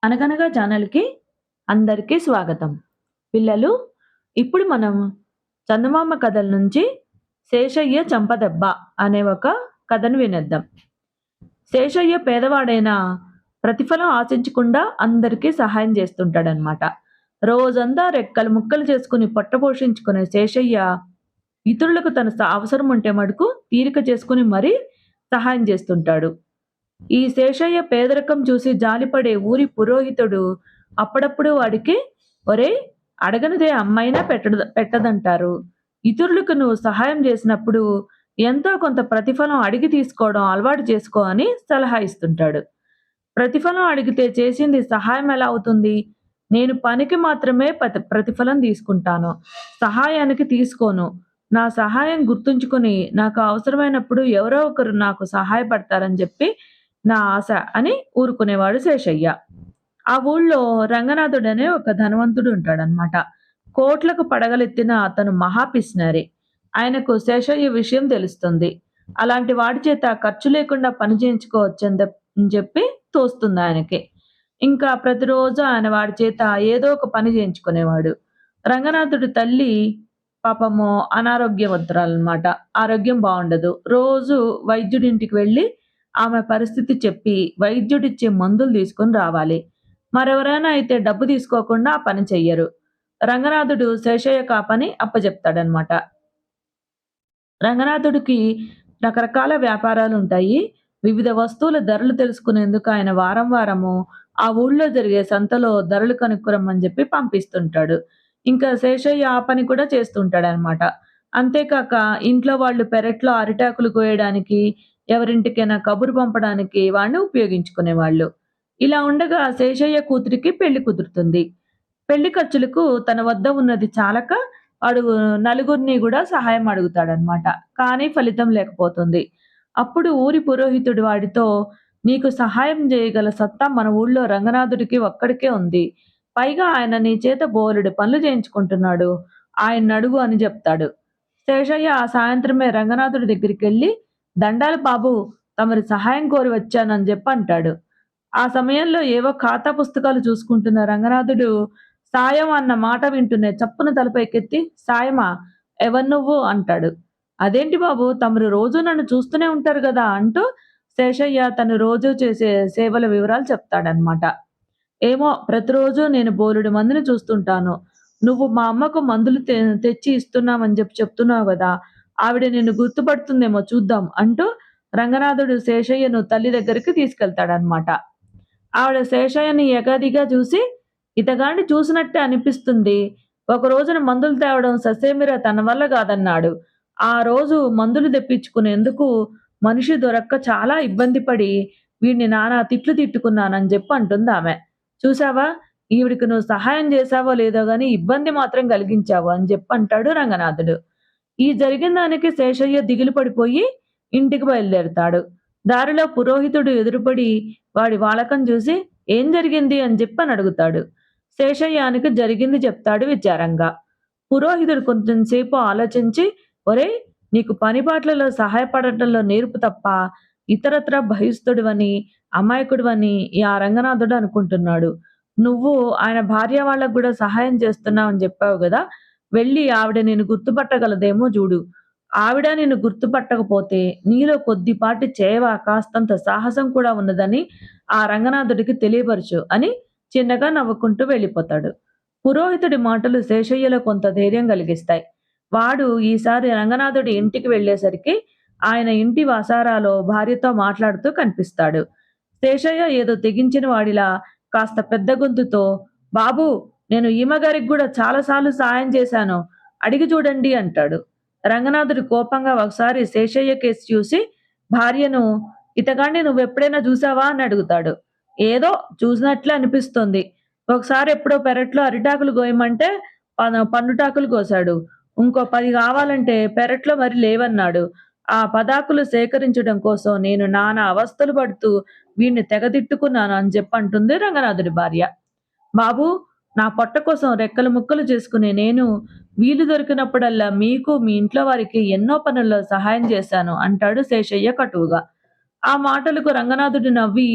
అనగనగా ఛానల్‌కి అందరికీ స్వాగతం. పిల్లలు, ఇప్పుడు మనం చందమామ కథల నుంచి 'శేషయ్య చంపదెబ్బ' అనే ఒక కథను వినేద్దాం. శేషయ్య పేదవాడైనా ప్రతిఫలం ఆశించకుండా అందరికీ సహాయం చేస్తుంటాడనమాట. రోజంతా రెక్కలు ముక్కలు చేసుకొని పొట్ట పోషించుకునే శేషయ్య ఇతరులకు తన అవసరం ఉంటే మటుకు తీరిక చేసుకొని మరీ సహాయం చేస్తుంటాడు. ఈ శేషయ్య పేదరికం చూసి జాలిపడే ఊరి పురోహితుడు అప్పుడప్పుడు వాడికి, "ఒరేయ్! అడగనిదే అమ్మైనా పెట్టదంటారు. ఇతరులకు నువ్వు సహాయం చేసినప్పుడు ఎంతో కొంత ప్రతిఫలం అడిగి తీసుకోవడం అలవాటు చేసుకో" అని సలహా ఇస్తుంటాడు. ప్రతిఫలం అడిగితే చేసింది సహాయం ఎలా అవుతుంది? నేను పనికి మాత్రమే ప్రతిఫలం తీసుకుంటాను. సహాయానికి తీసుకోను. నా సహాయం గుర్తుంచుకొని నాకు అవసరమైనప్పుడు ఎవరో ఒకరు నాకు సహాయపడతారని చెప్పి నా ఆశ అని ఊరుకునేవాడు శేషయ్య. ఆ ఊళ్ళో రంగనాథుడనే ఒక ధనవంతుడు ఉంటాడనమాట. కోట్లకు పడగలెత్తిన అతను మహా పిసినారి. ఆయనకు శేషయ్య విషయం తెలుస్తుంది. అలాంటి వాడి చేత ఖర్చు లేకుండా పని చేయించుకోవచ్చని చెప్పి తోస్తుంది ఆయనకి. ఇంకా ప్రతిరోజు ఆయన వాడి చేత ఏదో ఒక పని చేయించుకునేవాడు. రంగనాథుడి తల్లి పాపము అనారోగ్యవంతురాలనమాట. ఆరోగ్యం బావుండదు. రోజు వైద్యుడింటికి వెళ్లి ఆమె పరిస్థితి చెప్పి వైద్యుడిచ్చే మందులు తీసుకొని రావాలి. మరెవరైనా అయితే డబ్బు తీసుకోకుండా ఆ పని చెయ్యరు. రంగనాథుడు శేషయ్యకు ఆ పని అప్పజెప్తాడనమాట. రంగనాథుడికి రకరకాల వ్యాపారాలుంటాయి. వివిధ వస్తువుల ధరలు తెలుసుకునేందుకు ఆయన వారం వారము ఆ ఊళ్ళో జరిగే సంతలో ధరలు కనుక్కురమ్మని జెప్పి పంపిస్తుంటాడు. ఇంకా శేషయ్య ఆ పని కూడా చేస్తుంటాడనమాట. అంతేకాక ఇంట్లో వాళ్ళు పెరట్లో అరిటాకులు కోయడానికి, ఎవరింటికైనా కబురు పంపడానికి వాడిని ఉపయోగించుకునేవాళ్ళు. ఇలా ఉండగా శేషయ్య కూతురికి పెళ్లి కుదురుతుంది. పెళ్లి ఖర్చులకు తన వద్ద ఉన్నది చాలక వాడు నలుగురిని గూడా సహాయం అడుగుతాడనమాట. కానీ ఫలితం లేకపోతుంది. అప్పుడు ఊరి పురోహితుడు వాడితో, "నీకు సహాయం జేయగల సత్తా మన ఊళ్ళో రంగనాథుడికి ఒక్కడికే ఉంది. పైగా ఆయన నీ చేత బోలెడు పనులు చేయించుకుంటున్నాడు. ఆయన్నడుగు" అని జెప్తాడు. శేషయ్య ఆ సాయంత్రమే రంగనాథుడి దగ్గరికెళ్ళి, "దండాలు బాబు! తమరి సహాయం కోరి వచ్చానని" జెప్పంటాడు. ఆ సమయంలో ఏవో ఖాతా పుస్తకాలు చూసుకుంటున్న రంగనాథుడు, సాయం అన్న మాట వింటూనే చప్పున తల పైకెత్తి, "సాయమా? ఎవరు నువ్వు?" అంటాడు. "అదేంటి బాబు! తమరు రోజూ నన్ను చూస్తూనే ఉంటారు గదా!" అంటూ శేషయ్య తను రోజూ చేసే సేవల వివరాలు చెప్తాడనమాట. "ఏమో ప్రతిరోజు నేను బోలెడు మందిని చూస్తుంటాను. నువ్వు మా అమ్మకు మందులు తెచ్చి ఇస్తున్నామని చెప్తున్నావు గదా! ఆవిడ నిన్ను గుర్తుపడుతుందేమో చూద్దాం" అంటూ రంగనాథుడు శేషయ్యను తల్లి దగ్గరికి తీసుకెళ్తాడనమాట. ఆవిడ శేషయ్యని ఎగాదిగా చూసి, "ఇతగాడిని చూసినట్టే అనిపిస్తుంది. ఒక రోజున మందులు తేవడం ససేమిరా తన వల్ల గాదన్నాడు. ఆ రోజు మందులు తెప్పించుకునేందుకు మనిషి దొరక్క చాలా ఇబ్బంది పడి, వీడిని నానా తిట్లు తిట్టుకున్నానని" జెప్పి అంటుందామె. "చూసావా! ఈవిడకి నువ్వు సహాయం చేశావో లేదో గాని ఇబ్బంది మాత్రం కలిగించావు" అని జెప్పంటాడు రంగనాథుడు. ఈ జరిగిన దానికి శేషయ్య దిగులు పడిపోయి ఇంటికి బయలుదేరతాడు. దారిలో పురోహితుడు ఎదురుపడి వాడి వాలకం చూసి, "ఏం జరిగింది?" అని జెప్పనడుగుతాడు. శేషయ్యానికి జరిగింది చెప్తాడు విచారంగా. పురోహితుడు కొంచెం సేపు ఆలోచించి, "ఒరేయ్! నీకు పనిపాట్లలో సహాయపడటంలో నేర్పు తప్ప ఇతరత్రా భయస్థుడివని, అమాయకుడివని ఆ రంగనాథుడు అనుకుంటున్నాడు. నువ్వు ఆయన భార్య వాళ్ళకి గూడా సహాయం చేస్తున్నావని జెప్పావు గదా! వెళ్లి ఆవిడ నిన్ను గుర్తుపట్టగలదేమో జూడు. ఆవిడ నిన్ను గుర్తుపట్టకపోతే నీలో కొద్దిపాటి చేవ, కాస్తంత సాహసం కూడా ఉన్నదని ఆ రంగనాథుడికి తెలియపరచు" అని చిన్నగా నవ్వుకుంటూ వెళ్ళిపోతాడు. పురోహితుడి మాటలు శేషయ్యలో కొంత ధైర్యం కలిగిస్తాయి. వాడు ఈసారి రంగనాథుడి ఇంటికి వెళ్ళేసరికి ఆయన ఇంటి వసారాలో భార్యతో మాట్లాడుతూ కనిపిస్తాడు. శేషయ్య ఏదో తెగించిన వాడిలా కాస్త పెద్ద గొంతుతో, "బాబూ! నేను ఈమెగారికి గూడా చాలా సార్లు సాయం చేశాను. అడిగి చూడండి" అంటాడు. రంగనాథుడు కోపంగా ఒకసారి శేషయ్య కేసి చూసి భార్యను, "ఇతగాడిని నువ్వెప్పుడైనా జూసావా?" అని అడుగుతాడు. "ఏదో చూసినట్లే అనిపిస్తోంది. ఒకసారి ఎప్పుడో పెరట్లో అరిటాకులు కోయమంటే పండుటాకులు కోసాడు. ఇంకో 10 కావాలంటే పెరట్లో మరి లేవన్నాడు. ఆ పదాకులు సేకరించడం కోసం నేను నానా అవస్థలు పడుతూ వీడిని తెగ తిట్టుకున్నాను" అని చెప్పంటుంది రంగనాథుడి భార్య. "బాబూ! నా పొట్ట కోసం రెక్కలు ముక్కలు చేసుకునే నేను వీలు దొరికినప్పుడల్లా మీకు, మీ ఇంట్లో వారికి ఎన్నో పనుల్లో సహాయం చేశాను" అంటాడు శేషయ్య కటువుగా. ఆ మాటలకు రంగనాథుడు నవ్వి,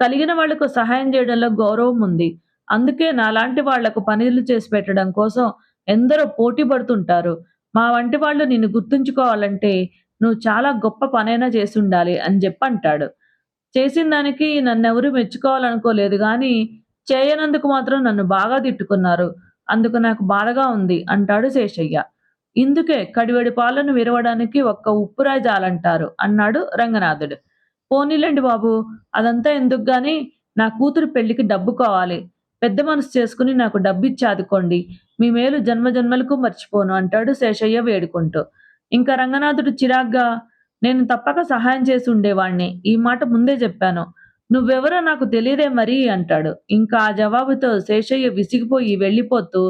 కలిగిన వాళ్లకు సహాయం జేయడంలో గౌరవం ఉంది. అందుకే నాలాంటి వాళ్లకు పనులు చేసి పెట్టడం కోసం ఎందరో పోటీ పడుతుంటారు. మా వంటి వాళ్ళు నిన్ను గుర్తుంచుకోవాలంటే నువ్వు చాలా గొప్ప పనైనా చేసుండాలి" అని జెప్పంటాడు. చేసిన దానికి నన్నెవరు మెచ్చుకోవాలనుకోలేదు గానీ, చేయనందుకు మాత్రం నన్ను బాగా తిట్టుకున్నారు. అందుకు నాకు బాధగా ఉంది అంటాడు శేషయ్య. ఇందుకే కడివెడు పాలను విరవడానికి ఒక్క ఉప్పురాయి జాలంటారు అన్నాడు రంగనాథుడు. పోనీలెండి బాబు, అదంతా ఎందుకు గాని, నా కూతురు పెళ్ళికి డబ్బు కావాలి. పెద్ద మనసు చేసుకుని నాకు డబ్బిచ్చి ఆదుకోండి. మీ మేలు జన్మజన్మలకు మర్చిపోను అంటాడు శేషయ్య వేడుకుంటూ. ఇంక రంగనాథుడు చిరాగ్గా, నేను తప్పక సహాయం చేసి ఉండేవాణ్ణి. ఈ మాట ముందే జెప్పాను. నువ్వెవరో నాకు తెలీదే మరి అంటాడు. ఇంకా ఆ జవాబుతో శేషయ్య విసిగిపోయి వెళ్ళిపోతూ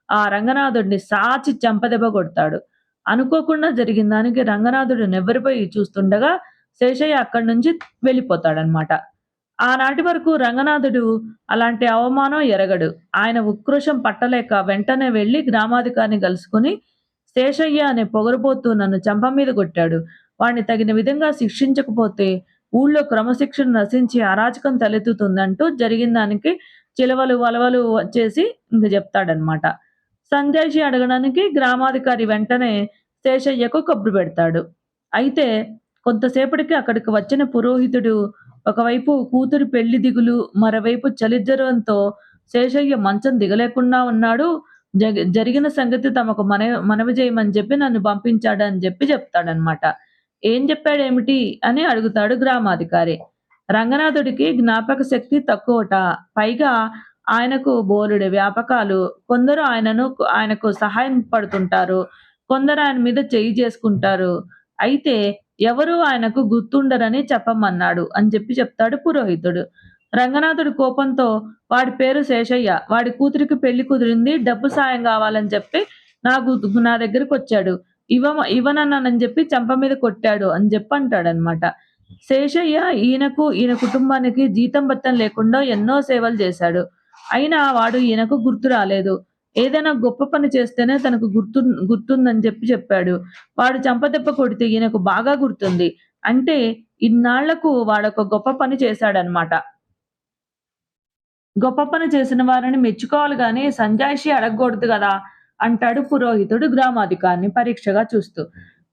ఆ రంగనాథుడిని సాచి చెంపదెబ్బ కొడతాడు. అనుకోకుండా జరిగిన దానికి రంగనాథుడు నివ్వెరపోయి చూస్తుండగా శేషయ్య అక్కడి నుంచి వెళ్ళిపోతాడనమాట. ఆనాటి వరకు రంగనాథుడు అలాంటి అవమానం ఎరగడు. ఆయన ఉక్రోషం పట్టలేక వెంటనే వెళ్లి గ్రామాధికారిని గలుసుకొని, శేషయ్య అనే పొగరుబోతు నన్ను చెంప మీద కొట్టాడు. వాడిని తగిన విధంగా శిక్షించకపోతే ఊళ్ళో క్రమశిక్షణ నశించి అరాచకం తలెత్తుతుందంటూ జరిగిన దానికి చిలవలు వలవలు చేసి ఇంక జెప్తాడనమాట. సంజాయిషీ అడగడానికి గ్రామాధికారి వెంటనే శేషయ్యకు కబురు పెడతాడు. అయితే కొంతసేపటికి అక్కడికి వచ్చిన పురోహితుడు ఒకవైపు కూతురి పెళ్లి దిగులు, మరోవైపు చలిజ్వరంతో శేషయ్య మంచం దిగలేకుండా ఉన్నాడు. జరిగిన సంగతి తమకు మనవి చేయమని చెప్పి నన్ను పంపించాడని చెప్తాడనమాట. ఏం చెప్పాడేమిటి అని అడుగుతాడు గ్రామాధికారి. రంగనాథుడికి జ్ఞాపక శక్తి తక్కువట. పైగా ఆయనకు బోలెడు వ్యాపకాలు. కొందరు ఆయనకు సహాయం పడుతుంటారు. కొందరు ఆయన మీద చెయ్యి చేసుకుంటారు. అయితే ఎవరు ఆయనకు గుర్తుండరని చెప్పమన్నాడు అని చెప్తాడు పురోహితుడు. రంగనాథుడు కోపంతో వాడి పేరు శేషయ్య. వాడి కూతురికి పెళ్లి కుదిరింది. డబ్బు సాయం కావాలని చెప్పి నా దగ్గరకొచ్చాడు. ఇవ్వనన్నానని చెప్పి చెంప మీద కొట్టాడు అని అంటాడనమాట. శేషయ్య ఈయన కుటుంబానికి జీతం బత్తం లేకుండా ఎన్నో సేవలు చేశాడు. అయినా వాడు ఈయనకు గుర్తు రాలేదు. ఏదైనా గొప్ప పని చేస్తేనే తనకు గుర్తుందని చెప్పాడు. వాడు చెంపదెబ్బ కొడితే ఈయనకు బాగా గుర్తుంది. అంటే ఇన్నాళ్లకు వాడొక గొప్ప పని చేశాడనమాట. గొప్ప పని చేసిన వారిని మెచ్చుకోవాలి గాని సంజాయిషీ అడగకూడదు గదా! అంటాడు పురోహితుడు గ్రామాధికారిని పరీక్షగా చూస్తూ.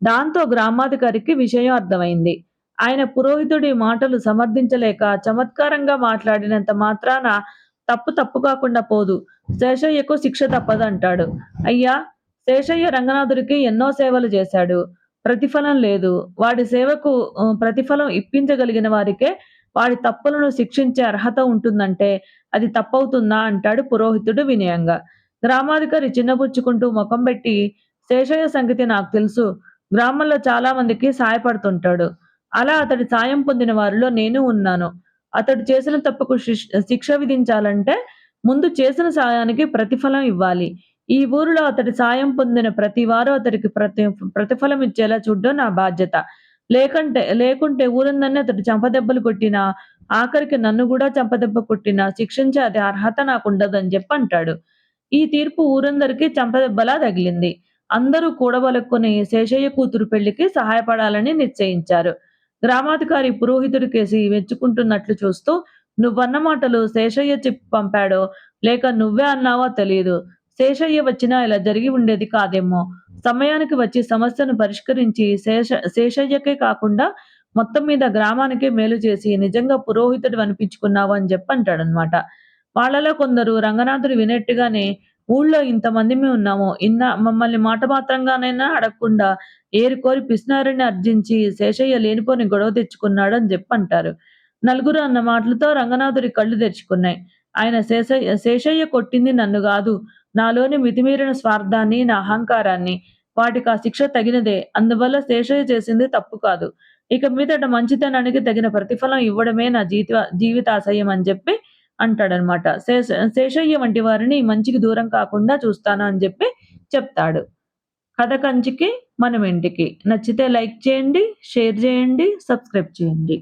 దాంతో గ్రామాధికారికి విషయం అర్థమైంది. ఆయన పురోహితుడి మాటలు సమర్థించలేక చమత్కారంగా మాట్లాడినంత మాత్రాన తప్పు తప్పు కాకుండా పోదు. శేషయ్యకు శిక్ష తప్పదంటాడు. అయ్యా! శేషయ్య రంగనాథుడికి ఎన్నో సేవలు చేశాడు. ప్రతిఫలం లేదు. వాడి సేవకు ప్రతిఫలం ఇప్పించగలిగిన వారికే వాడి తప్పులను శిక్షించే అర్హత ఉంటుందంటే అది తప్పవుతుందా? అంటాడు పురోహితుడు వినయంగా. గ్రామాధికారి చిన్నబుచ్చుకుంటూ మొఖం బెట్టి, శేషయ్య సంగతి నాకు తెలుసు. గ్రామంలో చాలా మందికి సాయపడుతుంటాడు. అలా అతడి సాయం పొందిన వారిలో నేను ఉన్నాను. అతడు చేసిన తప్పుకు శిక్ష విధించాలంటే ముందు చేసిన సాయానికి ప్రతిఫలం ఇవ్వాలి. ఈ ఊరిలో అతడి సాయం పొందిన ప్రతి వారు అతడికి ప్రతిఫలం ఇచ్చేలా చూడడం నా బాధ్యత. లేకుంటే ఊరందరిని అతడు చెంపదెబ్బలు కొట్టినా, ఆఖరికి నన్ను గూడా చెంపదెబ్బ కొట్టినా శిక్షించే అది అర్హత నాకుండదని అంటాడు. ఈ తీర్పు ఊరందరికీ చెంపదెబ్బలా తగిలింది. అందరూ కూడబలుక్కుని శేషయ్య కూతురు పెళ్లికి సహాయపడాలని నిశ్చయించారు. గ్రామాధికారి పురోహితుడి కేసి మెచ్చుకుంటున్నట్లు చూస్తూ, నువ్వన్న మాటలు శేషయ్య చెప్పి పంపాడో, లేక నువ్వే అన్నావో తెలీదు. శేషయ్య వచ్చినా ఇలా జరిగి ఉండేది కాదేమో. సమయానికి వచ్చి సమస్యను పరిష్కరించి శేషయ్యకే కాకుండా మొత్తం మీద గ్రామానికే మేలు చేసి నిజంగా పురోహితుడివి అనిపించుకున్నావు అని అంటాడనమాట. వాళ్ళలో కొందరు రంగనాథుడు వినట్టుగానే ఊళ్ళో ఇంతమందిమి ఉన్నాము. మమ్మల్ని మాట మాత్రంగానైనా అడగకుండా ఏరికోరి పిసినారిని అర్జించి శేషయ్య లేనిపోని గొడవ తెచ్చుకున్నాడు అని అంటారు. నలుగురు అన్న మాటలతో రంగనాథుడి కళ్ళు తెరుచుకున్నాయి. ఆయన శేషయ్య కొట్టింది నన్ను గాదు. నాలోని మితిమీరిన స్వార్థాన్ని, నా అహంకారాన్ని. వాటికి ఆ శిక్ష తగినదే. అందువల్ల శేషయ్య చేసింది తప్పు కాదు. ఇక మీదట మంచితనానికి తగిన ప్రతిఫలం ఇవ్వడమే నా జీవితాశయం అని అంటాడనమాట. శేషయ్య వంటి వారిని మంచికి దూరం కాకుండా చూస్తాను అని చెప్తాడు. కథ కంచికి మనమింటికి. నచ్చితే లైక్ చేయండి, షేర్ చేయండి, సబ్స్క్రైబ్ చేయండి.